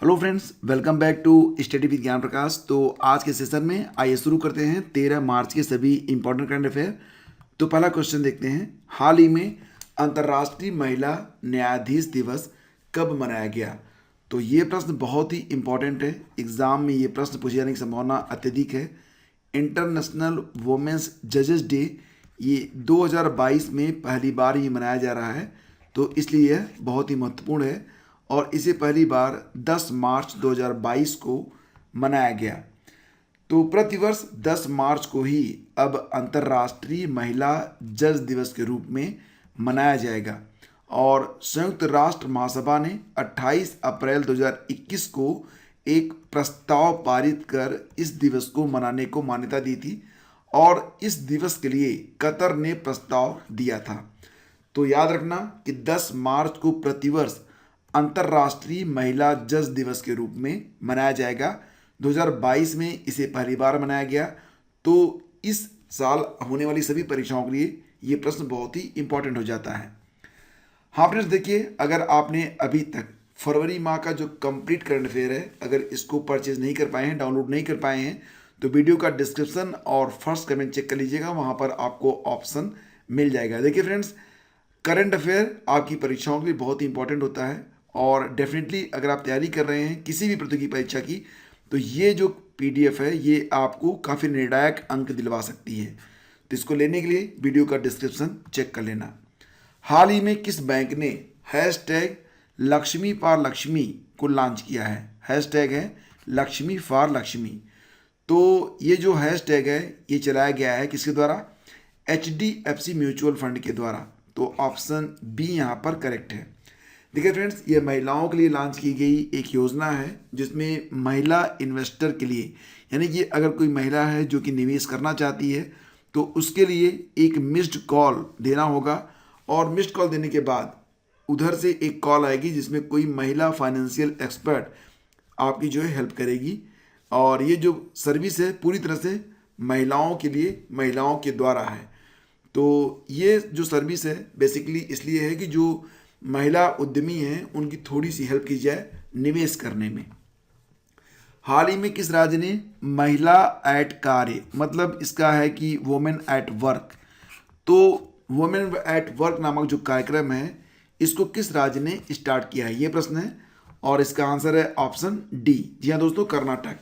Hello friends, welcome back to study with Gyan Prakash. तो आज के सेशन में आइए शुरू करते हैं 13 मार्च के सभी इंपॉर्टेंट करंट अफेयर। तो पहला क्वेश्चन देखते हैं, हाल ही में अंतर्राष्ट्रीय महिला न्यायाधीश दिवस कब मनाया गया। तो ये प्रश्न बहुत ही इंपॉर्टेंट है, एग्जाम में ये प्रश्न पूछे जाने की संभावना अत्यधिक है। इंटरनेशनल वुमेंस जजेस डे ये 2022 में पहली बार ही मनाया जा रहा है, तो इसलिए यह बहुत ही महत्वपूर्ण है और इसे पहली बार 10 मार्च 2022 को मनाया गया। तो प्रतिवर्ष 10 मार्च को ही अब अंतर्राष्ट्रीय महिला जज दिवस के रूप में मनाया जाएगा और संयुक्त राष्ट्र महासभा ने 28 अप्रैल 2021 को एक प्रस्ताव पारित कर इस दिवस को मनाने को मान्यता दी थी और इस दिवस के लिए कतर ने प्रस्ताव दिया था। तो याद रखना कि 10 मार्च को प्रतिवर्ष अंतर्राष्ट्रीय महिला जज दिवस के रूप में मनाया जाएगा। 2022 में इसे पहली बार मनाया गया। तो इस साल होने वाली सभी परीक्षाओं के लिए ये प्रश्न बहुत ही इंपॉर्टेंट हो जाता है। हाँ फ्रेंड्स, देखिए, अगर आपने अभी तक फरवरी माह का जो कंप्लीट करंट अफेयर है, अगर इसको परचेज नहीं कर पाए हैं, डाउनलोड नहीं कर पाए हैं, तो वीडियो का डिस्क्रिप्शन और फर्स्ट कमेंट चेक कर लीजिएगा, वहाँ पर आपको ऑप्शन मिल जाएगा। देखिए फ्रेंड्स, करंट अफेयर आपकी परीक्षाओं के लिए बहुत ही इंपॉर्टेंट होता है और डेफिनेटली अगर आप तैयारी कर रहे हैं किसी भी प्रतियोगी परीक्षा की, तो ये जो पीडीएफ है ये आपको काफ़ी निर्णायक अंक दिलवा सकती है। तो इसको लेने के लिए वीडियो का डिस्क्रिप्शन चेक कर लेना। हाल ही में किस बैंक ने हैशटैग लक्ष्मी फॉर लक्ष्मी को लॉन्च किया है। हैशटैग है लक्ष्मी फॉर लक्ष्मी। तो ये जो हैशटैग है ये चलाया गया है किसके द्वारा? HDFC म्यूचुअल फंड के द्वारा। तो ऑप्शन बी यहाँ पर करेक्ट है। देखिए फ्रेंड्स, ये महिलाओं के लिए लॉन्च की गई एक योजना है जिसमें महिला इन्वेस्टर के लिए, यानी कि अगर कोई महिला है जो कि निवेश करना चाहती है तो उसके लिए एक मिस्ड कॉल देना होगा और मिस्ड कॉल देने के बाद उधर से एक कॉल आएगी जिसमें कोई महिला फाइनेंशियल एक्सपर्ट आपकी जो है हेल्प करेगी। और ये जो सर्विस है पूरी तरह से महिलाओं के लिए, महिलाओं के द्वारा है। तो ये जो सर्विस है बेसिकली इसलिए है कि जो महिला उद्यमी हैं उनकी थोड़ी सी हेल्प की जाए निवेश करने में। हाल ही में किस राज्य ने महिला एट कार्य, मतलब इसका है कि वुमेन एट वर्क, तो वुमेन एट वर्क नामक जो कार्यक्रम है इसको किस राज्य ने स्टार्ट किया है, ये प्रश्न है और इसका आंसर है ऑप्शन डी। जी हाँ दोस्तों, कर्नाटक।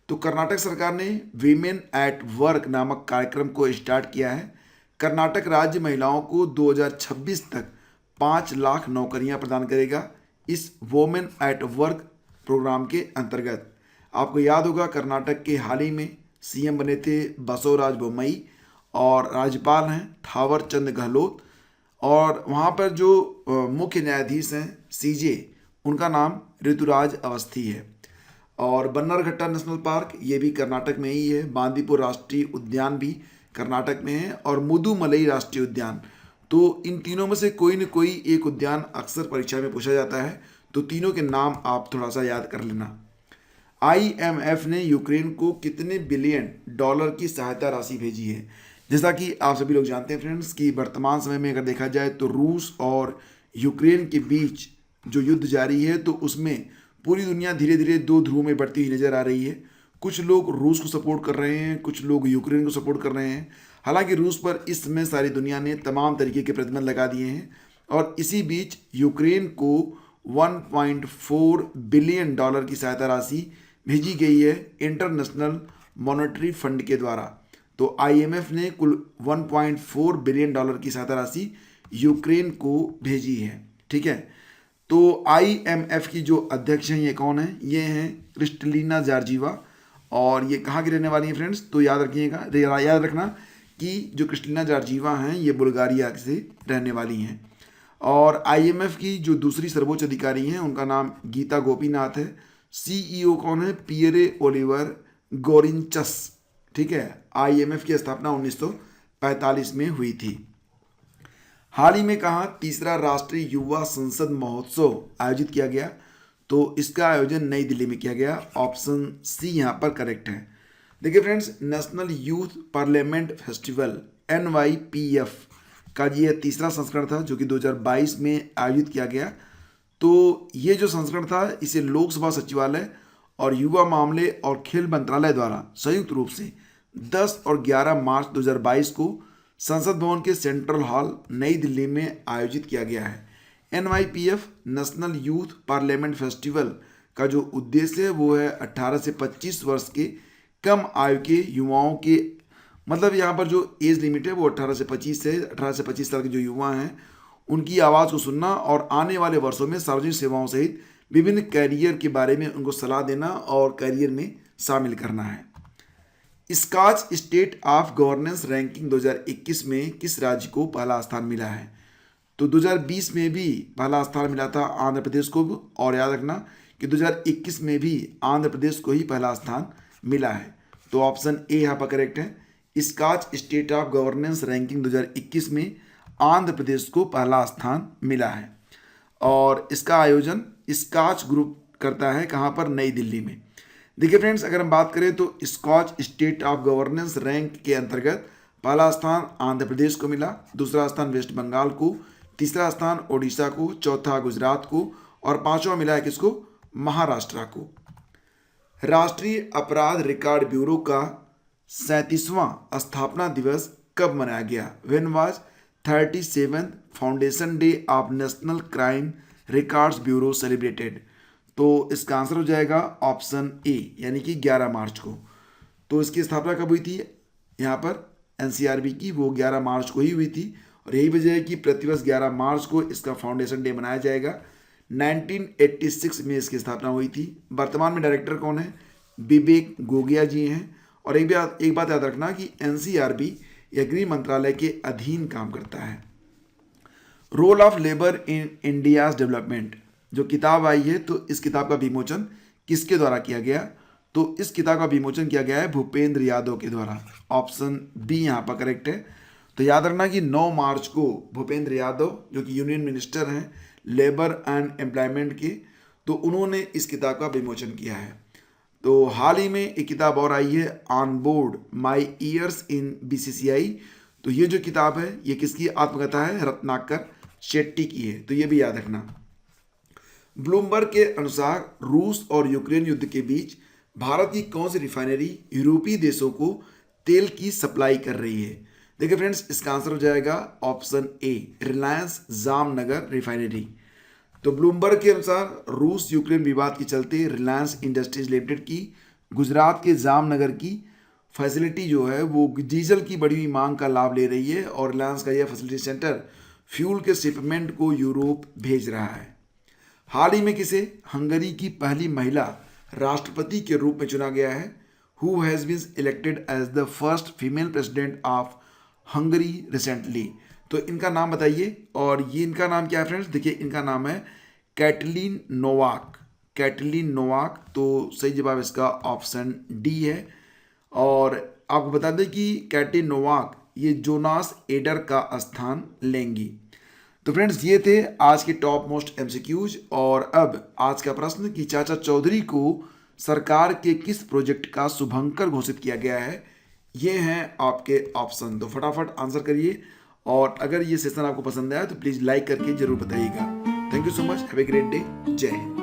तो कर्नाटक सरकार ने वीमेन एट वर्क नामक कार्यक्रम को स्टार्ट किया है। कर्नाटक राज्य महिलाओं को 2026 तक 5 लाख नौकरियां प्रदान करेगा इस वोमेन एट वर्क प्रोग्राम के अंतर्गत। आपको याद होगा कर्नाटक के हाल ही में सीएम बने थे बसवराज बोम्मई और राज्यपाल हैं थावर चंद गहलोत और वहाँ पर जो मुख्य न्यायाधीश हैं सीजे, उनका नाम ऋतुराज अवस्थी है। और बन्नरघट्टा नेशनल पार्क ये भी कर्नाटक में ही है। बांदीपुर राष्ट्रीय उद्यान भी कर्नाटक में है और मुदुमलई राष्ट्रीय उद्यान। तो इन तीनों में से कोई न कोई एक उद्यान अक्सर परीक्षा में पूछा जाता है, तो तीनों के नाम आप थोड़ा सा याद कर लेना। IMF ने यूक्रेन को कितने बिलियन डॉलर की सहायता राशि भेजी है? जैसा कि आप सभी लोग जानते हैं फ्रेंड्स कि वर्तमान समय में अगर देखा जाए तो रूस और यूक्रेन के बीच जो युद्ध जारी है तो उसमें पूरी दुनिया धीरे धीरे दो ध्रुवों में बढ़ती हुई नजर आ रही है। कुछ लोग रूस को सपोर्ट कर रहे हैं, कुछ लोग यूक्रेन को सपोर्ट कर रहे हैं। हालांकि रूस पर इस समय सारी दुनिया ने तमाम तरीके के प्रतिबंध लगा दिए हैं और इसी बीच यूक्रेन को 1.4 बिलियन डॉलर की सहायता राशि भेजी गई है इंटरनेशनल मॉनेटरी फंड के द्वारा। तो IMF ने कुल 1.4 बिलियन डॉलर की सहायता राशि यूक्रेन को भेजी है। ठीक है, तो IMF की जो अध्यक्ष हैं ये कौन है? ये हैं क्रिस्टलिना जॉर्जिवा और ये कहाँ की रहने वाली हैं फ्रेंड्स? तो याद रखिएगा, याद रखना कि जो क्रिस्टलिना जॉर्जिवा हैं ये बुल्गारिया से रहने वाली हैं। और IMF की जो दूसरी सर्वोच्च अधिकारी हैं उनका नाम गीता गोपीनाथ है। CEO कौन है? Pierre Olivier Gourinchas. ठीक है, IMF की स्थापना 1945 में हुई थी। हाल ही में कहाँ तीसरा राष्ट्रीय युवा संसद महोत्सव आयोजित किया गया? तो इसका आयोजन नई दिल्ली में किया गया। ऑप्शन सी यहाँ पर करेक्ट है। देखिए friends, national youth parliament festival NYPF का ये तीसरा संस्करण था जो कि 2022 में आयोजित किया गया। तो ये जो संस्करण था इसे लोकसभा सचिवालय और युवा मामले और खेल मंत्रालय द्वारा संयुक्त रूप से 10 और 11 मार्च 2022 को संसद भवन के सेंट्रल हॉल नई दिल्ली में आयोजित किया गया है। NYPF national youth parliament festival का जो उद्देश्य है वो है 18 से 25 वर्ष के कम आयु के युवाओं के, मतलब यहाँ पर जो एज लिमिट है वो 18 से 25 साल के जो युवा हैं उनकी आवाज़ को सुनना और आने वाले वर्षों में सार्वजनिक सेवाओं सहित विभिन्न कैरियर के बारे में उनको सलाह देना और कैरियर में शामिल करना है। Skoch state of governance ranking 2021 में किस राज्य को पहला स्थान मिला है? तो 2020 में भी पहला स्थान मिला था आंध्र प्रदेश को, और याद रखना कि 2021 में भी आंध्र प्रदेश को ही पहला स्थान मिला है। तो ऑप्शन ए यहाँ पर करेक्ट है। Skoch state of governance ranking 2021 में आंध्र प्रदेश को पहला स्थान मिला है, और इसका आयोजन स्कॉच ग्रुप करता है कहाँ पर? नई दिल्ली में। देखिए फ्रेंड्स, अगर हम बात करें तो Skoch state of governance rank के अंतर्गत पहला स्थान आंध्र प्रदेश को मिला, दूसरा स्थान वेस्ट बंगाल को, तीसरा स्थान ओडिशा को, चौथा गुजरात को, और पांचवा मिला है किसको? महाराष्ट्र को। राष्ट्रीय अपराध रिकॉर्ड ब्यूरो का 37वां स्थापना दिवस कब मनाया गया? When was 37th foundation day of national crime records bureau celebrated? तो इसका आंसर हो जाएगा ऑप्शन ए, यानी कि 11 मार्च को। तो इसकी स्थापना कब हुई थी? यहाँ पर NCRB की वो 11 मार्च को ही हुई थी, और यही वजह है कि प्रतिवर्ष 11 मार्च को इसका फाउंडेशन डे मनाया जाएगा। 1986 में इसकी स्थापना हुई थी। वर्तमान में डायरेक्टर कौन है? विवेक गोगिया जी हैं। और एक बात याद रखना कि NCRB या गृह मंत्रालय के अधीन काम करता है। Role of labour in India's development जो किताब आई है, तो इस किताब का विमोचन किसके द्वारा किया गया? तो इस किताब का विमोचन किया गया है भूपेंद्र यादव के द्वारा। ऑप्शन बी यहाँ पर करेक्ट है। तो याद रखना कि 9 मार्च को भूपेंद्र यादव जो कि यूनियन मिनिस्टर हैं लेबर एंड एम्प्लॉयमेंट के, तो उन्होंने इस किताब का विमोचन किया है। तो हाल ही में एक किताब और आई है on board my years in BCCI। तो ये जो किताब है ये किसकी आत्मकथा है? रत्नाकर शेट्टी की है, तो ये भी याद रखना। ब्लूमबर्ग के अनुसार रूस और यूक्रेन युद्ध के बीच भारत की कौन सी रिफाइनरी यूरोपीय देशों को तेल की सप्लाई कर रही है? देखिए फ्रेंड्स, इसका आंसर हो जाएगा option A, Reliance Jamnagar refinery. तो ब्लूमबर्ग के अनुसार रूस यूक्रेन विवाद के चलते रिलायंस इंडस्ट्रीज लिमिटेड की गुजरात के जामनगर की फैसिलिटी जो है वो डीजल की बढ़ी हुई मांग का लाभ ले रही है, और रिलायंस का यह फैसिलिटी सेंटर फ्यूल के शिपमेंट को यूरोप भेज रहा है। हाल ही में किसे हंगरी की पहली महिला राष्ट्रपति के रूप में चुना गया है? Who has been elected as the first female president of Hungary recently? तो इनका नाम बताइए। और ये इनका नाम क्या है फ्रेंड्स? देखिए इनका नाम है कैटलीन नोवाक। Catelyn Novak. तो सही जवाब इसका ऑप्शन डी है। और आपको बता दें कि कैटलीन नोवाक ये जोनास एडर का स्थान लेंगी। तो फ्रेंड्स, ये थे आज के टॉप मोस्ट MCQs। और अब आज का प्रश्न कि चाचा चौधरी को सरकार के किस प्रोजेक्ट का शुभंकर घोषित किया गया है? ये हैं आपके ऑप्शन। तो फटाफट आंसर करिए, और अगर ये सेशन आपको पसंद आया तो प्लीज़ लाइक करके जरूर बताइएगा। Thank you so much. Have a great day. जय हिंद।